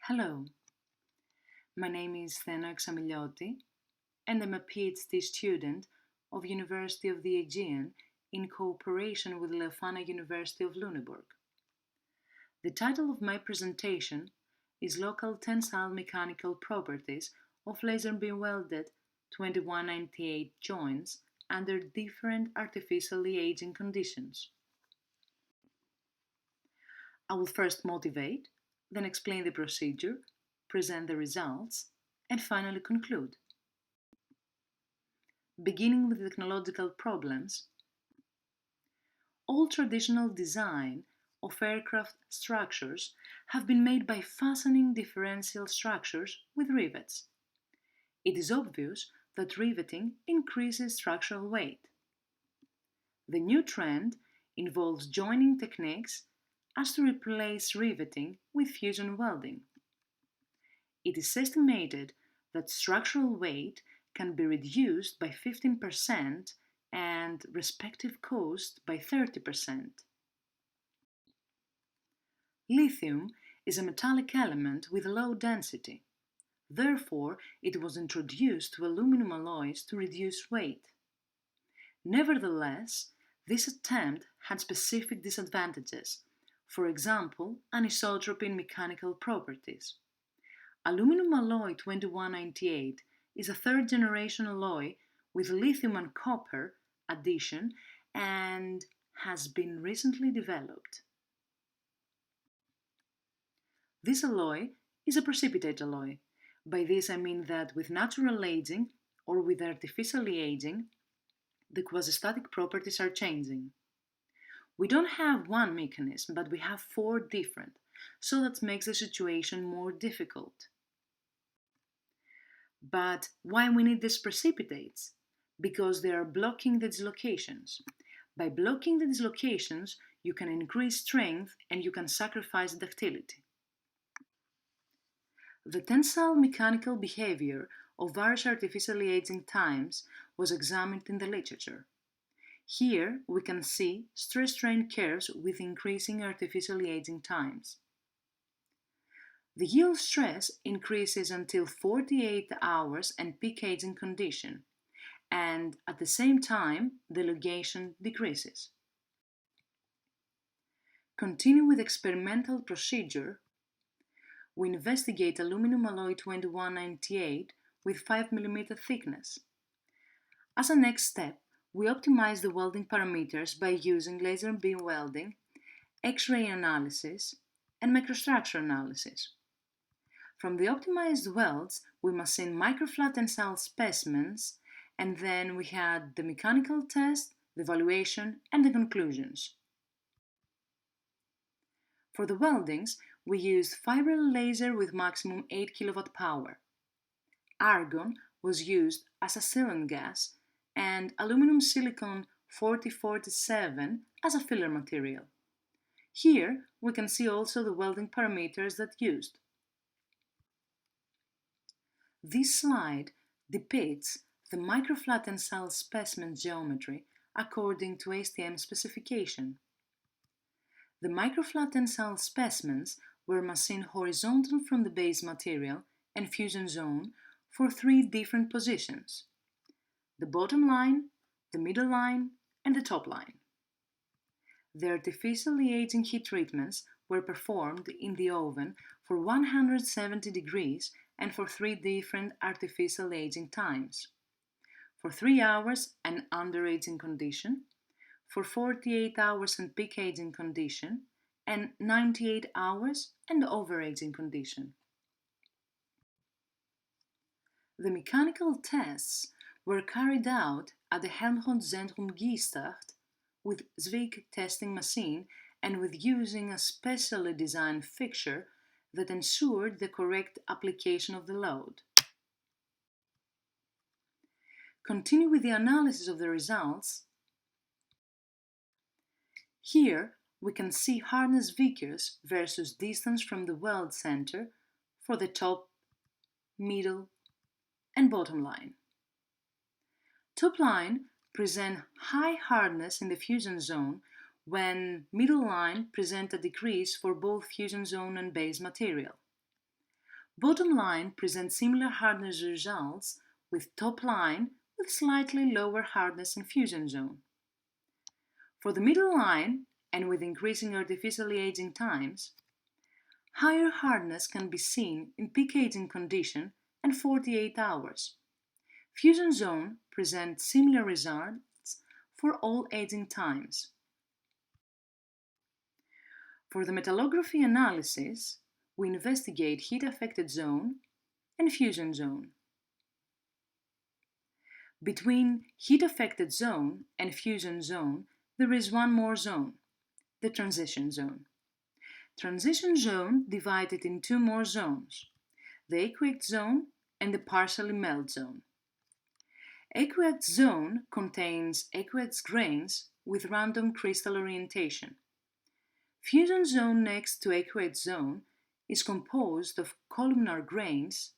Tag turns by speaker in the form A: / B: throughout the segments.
A: Hello, my name is Examilioti and I'm a PhD student of University of the Aegean in cooperation with Leuphana University of Lüneburg. The title of my presentation is Local Tensile Mechanical Properties of Laser Beam Welded 2198 joints under different artificially aging conditions. I will first motivate, then explain the procedure, present the results, and finally conclude. Beginning with technological problems, all traditional design of aircraft structures have been made by fastening differential structures with rivets. It is obvious that riveting increases structural weight. The new trend involves joining techniques as to replace riveting with fusion welding. It is estimated that structural weight can be reduced by 15% and respective cost by 30%. Lithium is a metallic element with low density. Therefore, it was introduced to aluminum alloys to reduce weight. Nevertheless, this attempt had specific disadvantages. For example, anisotropy in mechanical properties. Aluminum alloy 2198 is a third-generation alloy with lithium and copper addition and has been recently developed. This alloy is a precipitate alloy. By this I mean that with natural aging or with artificially aging, the quasi-static properties are changing. We don't have one mechanism, but we have 4 different, so that makes the situation more difficult. But why we need these precipitates? Because they are blocking the dislocations. By blocking the dislocations, you can increase strength and you can sacrifice ductility. The tensile mechanical behavior of various artificially aging times was examined in the literature. Here we can see stress-strain curves with increasing artificially aging times. The yield stress increases until 48 hours and peak aging condition, and at the same time the elongation decreases. Continue with experimental procedure. We investigate aluminum alloy 2198 with 5 mm thickness. As a next step, we optimize the welding parameters by using laser beam welding, X-ray analysis, and microstructure analysis. From the optimized welds, we machine microflat tensile specimens, and then we had the mechanical test, the evaluation, and the conclusions. For the weldings, we used fiber laser with maximum 8 kW power. Argon was used as a sealant gas, and aluminum silicon 4047 as a filler material. Here we can see also the welding parameters that used. This slide depicts the microflat tensile specimen geometry according to ASTM specification. The microflat tensile specimens were machined horizontal from the base material and fusion zone for 3 different positions: the bottom line, the middle line, and the top line. The artificially aging heat treatments were performed in the oven for 170 degrees and for 3 different artificial aging times: for 3 hours and under aging condition, for 48 hours and peak aging condition, and 98 hours and over aging condition. The mechanical tests were carried out at the Helmholtz-Zentrum Gießtacht with Zwick testing machine and with using a specially designed fixture that ensured the correct application of the load. Continue with the analysis of the results. Here we can see hardness vicus versus distance from the weld center for the top, middle, and bottom line. Top line present high hardness in the fusion zone, when middle line present a decrease for both fusion zone and base material. Bottom line presents similar hardness results with top line with slightly lower hardness in fusion zone. For the middle line, and with increasing artificially aging times, higher hardness can be seen in peak aging condition and 48 hours. Fusion zone presents similar results for all aging times. For the metallography analysis, we investigate heat-affected zone and fusion zone. Between heat-affected zone and fusion zone, there is one more zone, the transition zone. Transition zone divided in two more zones, the aqueous zone and the partially melt zone. Aqueous zone contains aqueous grains with random crystal orientation. Fusion zone next to aqueous zone is composed of columnar grains,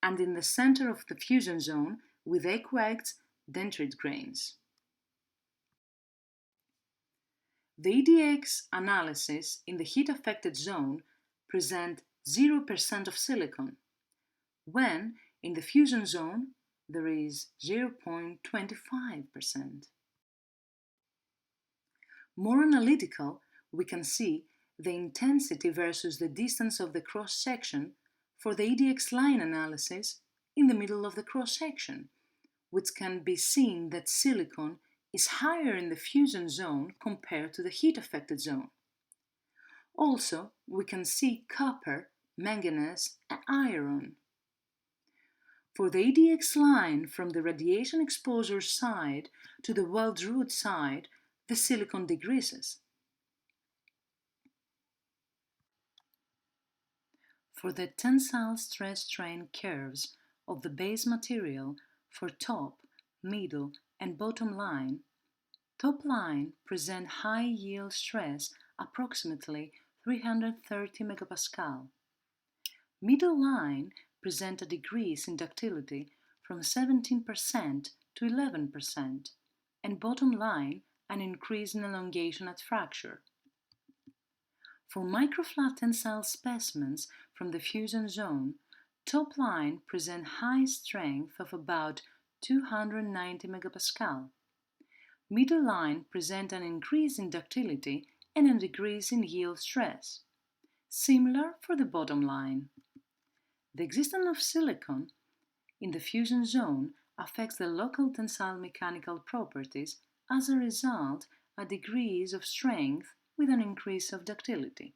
A: and in the center of the fusion zone with aqueous dendrite grains. The EDX analysis in the heat-affected zone present 0% of silicon, when in the fusion zone there is 0.25%. More analytical, we can see the intensity versus the distance of the cross-section for the EDX line analysis in the middle of the cross-section, which can be seen that silicon is higher in the fusion zone compared to the heat-affected zone. Also, we can see copper, manganese, and iron. For the EDX line from the radiation exposure side to the weld root side, the silicon decreases. For the tensile stress-strain curves of the base material for top, middle, and bottom line, top line present high yield stress approximately 330 MPa. Middle line present a decrease in ductility from 17% to 11%, and bottom line an increase in elongation at fracture. For microflat tensile specimens from the fusion zone, top line present high strength of about 290 MPa. Middle line present an increase in ductility and a decrease in yield stress. Similar for the bottom line. The existence of silicon in the fusion zone affects the local tensile mechanical properties. As a result, a decrease of strength with an increase of ductility.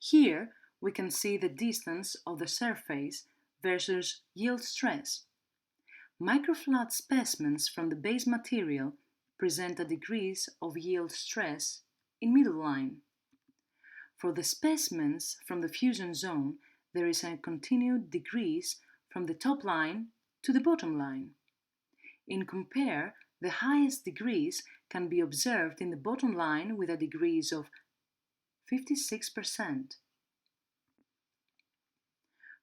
A: Here we can see the distance of the surface versus yield stress. Microflat specimens from the base material present a decrease of yield stress in middle line. For the specimens from the fusion zone, there is a continued decrease from the top line to the bottom line. In compare, the highest decrease can be observed in the bottom line with a decrease of 56%.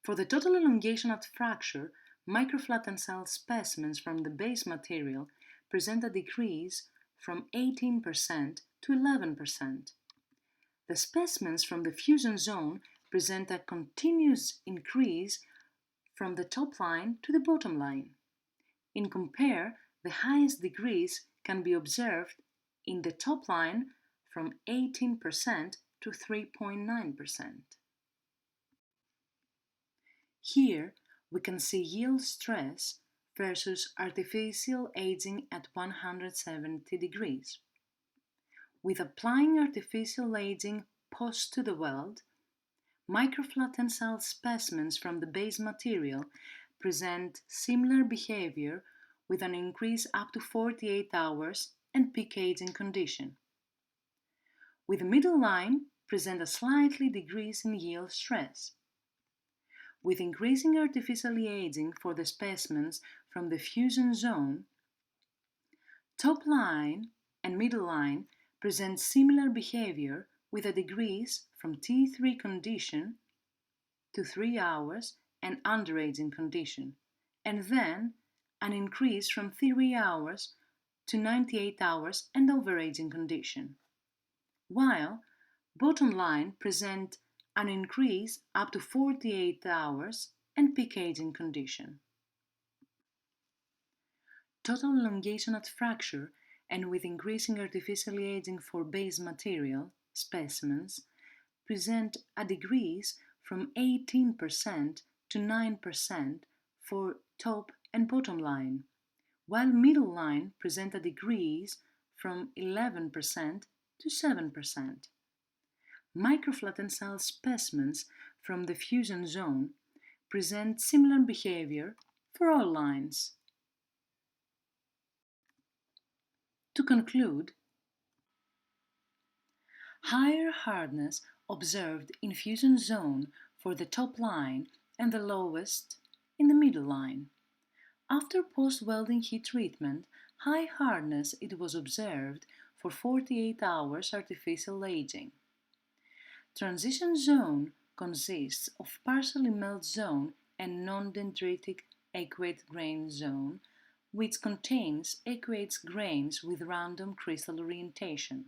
A: For the total elongation at fracture, microflat tensile specimens from the base material present a decrease from 18% to 11%. The specimens from the fusion zone present a continuous increase from the top line to the bottom line. In compare, the highest decrease can be observed in the top line from 18% to 3.9%. Here we can see yield stress versus artificial aging at 170 degrees. With applying artificial aging post to the weld, microflat tensile specimens from the base material present similar behavior with an increase up to 48 hours and peak aging condition. With the middle line, present a slightly decrease in yield stress. With increasing artificially aging for the specimens from the fusion zone, top line and middle line present similar behavior with a decrease from T3 condition to 3 hours and under aging condition, and then an increase from 3 hours to 98 hours and over aging condition. While bottom line present an increase up to 48 hours, and peak aging condition. Total elongation at fracture and with increasing artificially aging for base material, specimens, present a decrease from 18% to 9% for top and bottom line, while middle line present a decrease from 11% to 7%. Microflat tensile specimens from the fusion zone present similar behavior for all lines. To conclude, higher hardness observed in fusion zone for the top line and the lowest in the middle line. After post-welding heat treatment, high hardness it was observed for 48 hours artificial aging. Transition zone consists of partially melt zone and non-dendritic aqueous grain zone, which contains aqueous grains with random crystal orientation.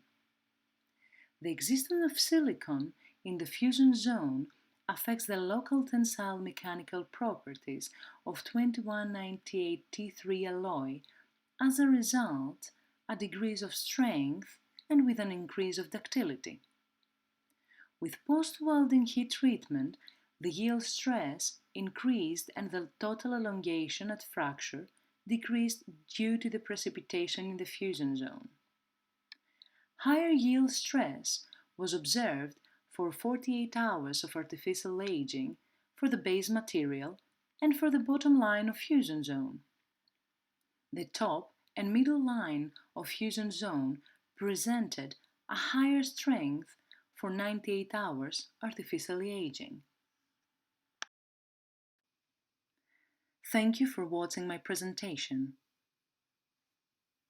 A: The existence of silicon in the fusion zone affects the local tensile mechanical properties of 2198 T3 alloy, as a result, a decrease of strength and with an increase of ductility. With post-welding heat treatment, the yield stress increased and the total elongation at fracture decreased due to the precipitation in the fusion zone. Higher yield stress was observed for 48 hours of artificial aging for the base material and for the bottom line of fusion zone. The top and middle line of fusion zone presented a higher strength for 98 hours artificially aging. Thank you for watching my presentation.